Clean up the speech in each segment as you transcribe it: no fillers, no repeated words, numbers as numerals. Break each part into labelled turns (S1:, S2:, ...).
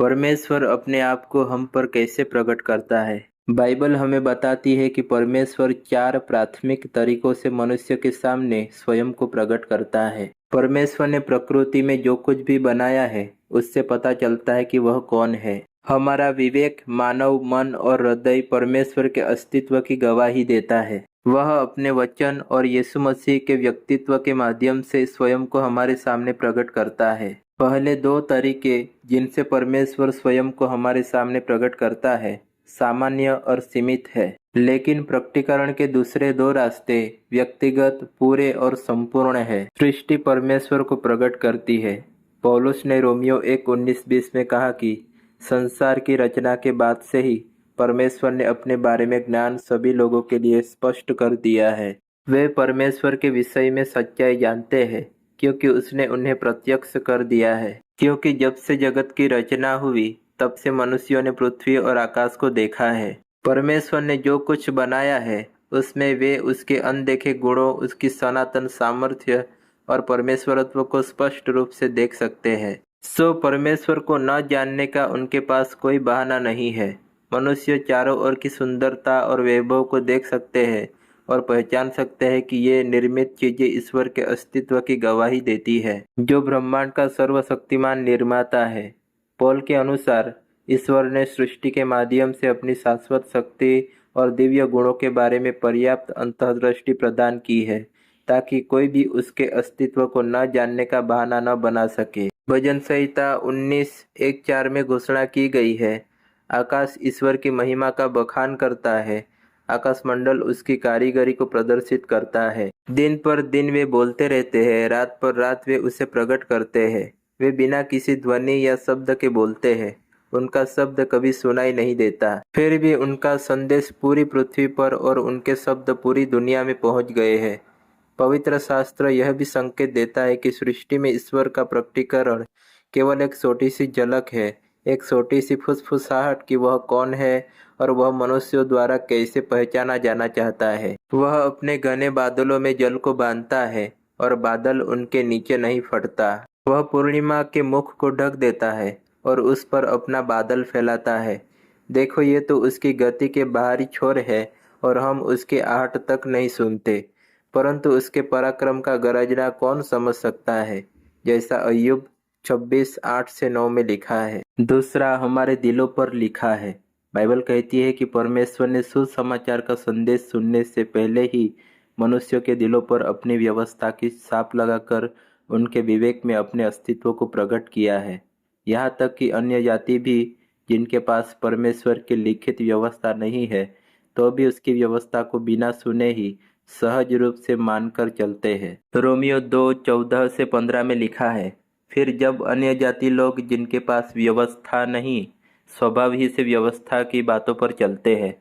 S1: परमेश्वर अपने आप को हम पर कैसे प्रकट करता है। बाइबल हमें बताती है कि परमेश्वर 4 प्राथमिक तरीकों से मनुष्य के सामने स्वयं को प्रकट करता है। परमेश्वर ने प्रकृति में जो कुछ भी बनाया है उससे पता चलता है कि वह कौन है। हमारा विवेक, मानव मन और हृदय परमेश्वर के अस्तित्व की गवाही देता है। वह अपने वचन और यीशु मसीह के व्यक्तित्व के माध्यम से स्वयं को हमारे सामने प्रकट करता है। पहले 2 तरीके जिनसे परमेश्वर स्वयं को हमारे सामने प्रकट करता है सामान्य और सीमित है, लेकिन प्रकटीकरण के दूसरे 2 रास्ते व्यक्तिगत, पूरे और संपूर्ण है। सृष्टि परमेश्वर को प्रकट करती है। पौलुस ने रोमियो 1:19-20 में कहा कि संसार की रचना के बाद से ही परमेश्वर ने अपने बारे में ज्ञान सभी लोगों के लिए स्पष्ट कर दिया है। वे परमेश्वर के विषय में सच्चाई जानते हैं क्योंकि उसने उन्हें प्रत्यक्ष कर दिया है। क्योंकि जब से जगत की रचना हुई तब से मनुष्यों ने पृथ्वी और आकाश को देखा है। परमेश्वर ने जो कुछ बनाया है उसमें वे उसके अनदेखे गुणों, उसकी सनातन सामर्थ्य और परमेश्वरत्व को स्पष्ट रूप से देख सकते हैं। सो परमेश्वर को न जानने का उनके पास कोई बहाना नहीं है। मनुष्य चारों ओर की सुंदरता और वैभव को देख सकते हैं और पहचान सकते हैं कि ये निर्मित चीजें ईश्वर के अस्तित्व की गवाही देती है, जो ब्रह्मांड का सर्वशक्तिमान निर्माता है। पौल के अनुसार ईश्वर ने सृष्टि के माध्यम से अपनी शाश्वत शक्ति और दिव्य गुणों के बारे में पर्याप्त अंतर्दृष्टि प्रदान की है ताकि कोई भी उसके अस्तित्व को न जानने का बहाना न बना सके। भजन संहिता 19:1-4 में घोषणा की गई है, आकाश ईश्वर की महिमा का बखान करता है, आकाशमंडल उसकी कारीगरी को प्रदर्शित करता है। दिन पर दिन वे बोलते रहते हैं, रात पर रात वे उसे प्रकट करते हैं। वे बिना किसी ध्वनि या शब्द के बोलते हैं, उनका शब्द कभी सुनाई नहीं देता, फिर भी उनका संदेश पूरी पृथ्वी पर और उनके शब्द पूरी दुनिया में पहुंच गए हैं। पवित्र शास्त्र यह भी संकेत देता है कि सृष्टि में ईश्वर का प्रकटीकरण केवल एक छोटी सी झलक है, एक छोटी सी फुसफुसाहट कि वह कौन है और वह मनुष्यों द्वारा कैसे पहचाना जाना चाहता है। वह अपने घने बादलों में जल को बांधता है और बादल उनके नीचे नहीं फटता। वह पूर्णिमा के मुख को ढक देता है और उस पर अपना बादल फैलाता है। देखो, ये तो उसकी गति के बाहरी छोर है और हम उसकी आहट तक नहीं सुनते, परंतु उसके पराक्रम का गरजना कौन समझ सकता है, जैसा अय्यूब 26:8-9 में लिखा है। दूसरा, हमारे दिलों पर लिखा है। बाइबल कहती है कि परमेश्वर ने सुसमाचार का संदेश सुनने से पहले ही मनुष्यों के दिलों पर अपनी व्यवस्था की छाप लगाकर उनके विवेक में अपने अस्तित्व को प्रकट किया है। यहाँ तक कि अन्य जाति भी, जिनके पास परमेश्वर की लिखित व्यवस्था नहीं है, तो भी उसकी व्यवस्था को बिना सुने ही सहज रूप से मानकर चलते हैं। रोमियो 2:14-15 में लिखा है, फिर जब अन्य जाति लोग जिनके पास व्यवस्था नहीं स्वभाव ही से व्यवस्था की बातों पर चलते हैं,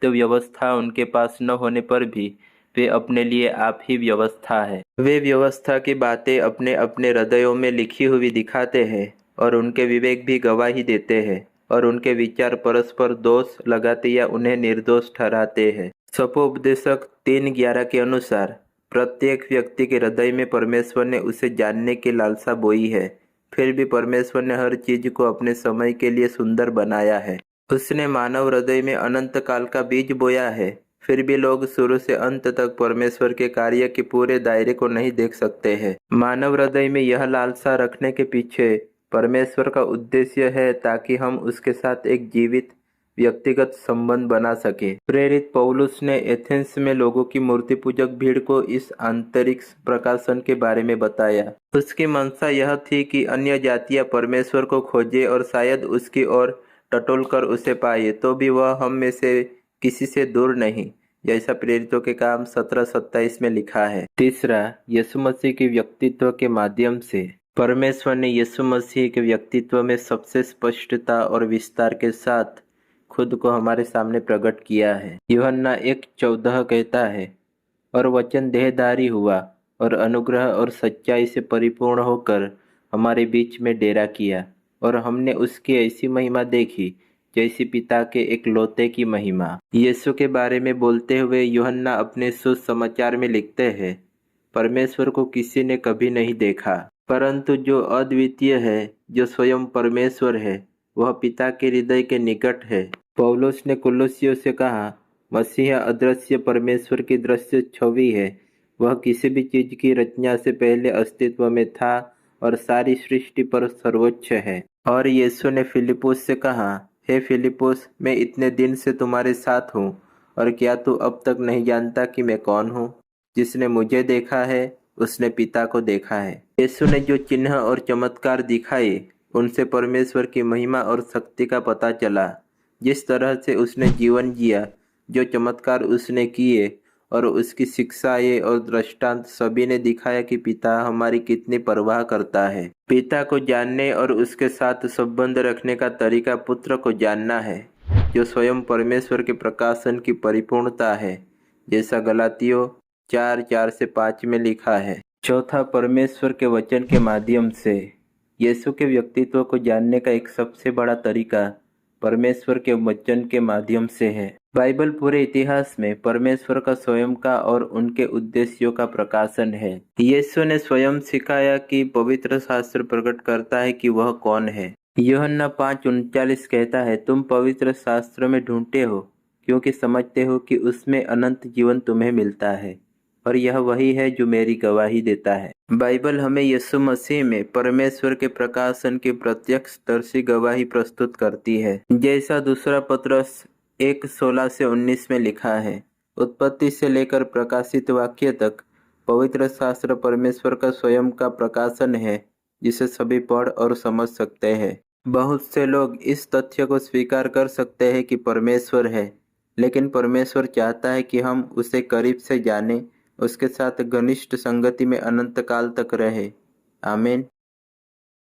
S1: तो व्यवस्था उनके पास न होने पर भी वे अपने लिए आप ही व्यवस्था है। वे व्यवस्था की बातें अपने अपने हृदयों में लिखी हुई दिखाते हैं और उनके विवेक भी गवाही देते हैं और उनके विचार परस्पर दोष लगाते या उन्हें निर्दोष ठहराते हैं। स्वपोपदेशक 3:11 के अनुसार प्रत्येक व्यक्ति के हृदय में परमेश्वर ने उसे जानने की लालसा बोई है, फिर भी परमेश्वर ने हर चीज को अपने समय के लिए सुंदर बनाया है। उसने मानव हृदय में अनंत काल का बीज बोया है, फिर भी लोग शुरू से अंत तक परमेश्वर के कार्य के पूरे दायरे को नहीं देख सकते हैं। मानव हृदय में यह लालसा रखने के पीछे परमेश्वर का उद्देश्य है ताकि हम उसके साथ एक जीवित व्यक्तिगत संबंध बना सके। प्रेरित पौलुस ने एथेंस में लोगों की मूर्ति पूजक भीड़ को इस आंतरिक प्रकाशन के बारे में बताया। उसकी मंशा यह थी कि अन्य जातियां परमेश्वर को खोजे और शायद उसकी ओर टटोल कर उसे पाए, तो भी वह हम में से किसी से दूर नहीं, जैसा प्रेरितों के काम 17:27 में लिखा है। तीसरा, यीशु मसीह के व्यक्तित्व के माध्यम से परमेश्वर ने यीशु मसीह के व्यक्तित्व में सबसे स्पष्टता और विस्तार के साथ खुद को हमारे सामने प्रकट किया है। यूहन्ना 1:14 कहता है, और वचन देहधारी हुआ और अनुग्रह और सच्चाई से परिपूर्ण होकर हमारे बीच में डेरा किया, और हमने उसकी ऐसी महिमा देखी जैसी पिता के एकलौते की महिमा। यीशु के बारे में बोलते हुए यूहन्ना अपने सुसमाचार में लिखते हैं, परमेश्वर को किसी ने कभी नहीं देखा, परंतु जो अद्वितीय है, जो स्वयं परमेश्वर है, वह पिता के हृदय के निकट है। पौलुस ने कुलुस्सियों से कहा, मसीह अदृश्य परमेश्वर की दृश्य छवि है। वह किसी भी चीज की रचना से पहले अस्तित्व में था और सारी सृष्टि पर सर्वोच्च है। और यीशु ने फिलिपुस से कहा, हे फिलिपुस, मैं इतने दिन से तुम्हारे साथ हूँ और क्या तू अब तक नहीं जानता कि मैं कौन हूँ? जिसने मुझे देखा है उसने पिता को देखा है। यीशु ने जो चिन्ह और चमत्कार दिखाए उनसे परमेश्वर की महिमा और शक्ति का पता चला। जिस तरह से उसने जीवन जिया, जो चमत्कार उसने किए और उसकी शिक्षाएं और दृष्टांत सभी ने दिखाया कि पिता हमारी कितनी परवाह करता है। पिता को जानने और उसके साथ संबंध रखने का तरीका पुत्र को जानना है, जो स्वयं परमेश्वर के प्रकाशन की परिपूर्णता है, जैसा गलातियों 4:4-5 में लिखा है। चौथा, परमेश्वर के वचन के माध्यम से। यीशु के व्यक्तित्व को जानने का एक सबसे बड़ा तरीका परमेश्वर के वचन के माध्यम से है। बाइबल पूरे इतिहास में परमेश्वर का स्वयं का और उनके उद्देश्यों का प्रकाशन है। यीशु ने स्वयं सिखाया कि पवित्र शास्त्र प्रकट करता है कि वह कौन है। यूहन्ना 5:39 कहता है, तुम पवित्र शास्त्र में ढूंढते हो क्योंकि समझते हो कि उसमें अनंत जीवन तुम्हें मिलता है, और यह वही है जो मेरी गवाही देता है। बाइबल हमें यीशु मसीह में परमेश्वर के प्रकाशन की प्रत्यक्षदर्शी गवाही प्रस्तुत करती है, जैसा दूसरा पत्रस 1:16-19 में लिखा है। उत्पत्ति से लेकर प्रकाशित वाक्य तक पवित्र शास्त्र परमेश्वर का स्वयं का प्रकाशन है, जिसे सभी पढ़ और समझ सकते हैं। बहुत से लोग इस तथ्य को स्वीकार कर सकते हैं कि परमेश्वर है, लेकिन परमेश्वर चाहता है कि हम उसे करीब से जानें, उसके साथ घनिष्ठ संगति में अनंत काल तक रहे। आमीन।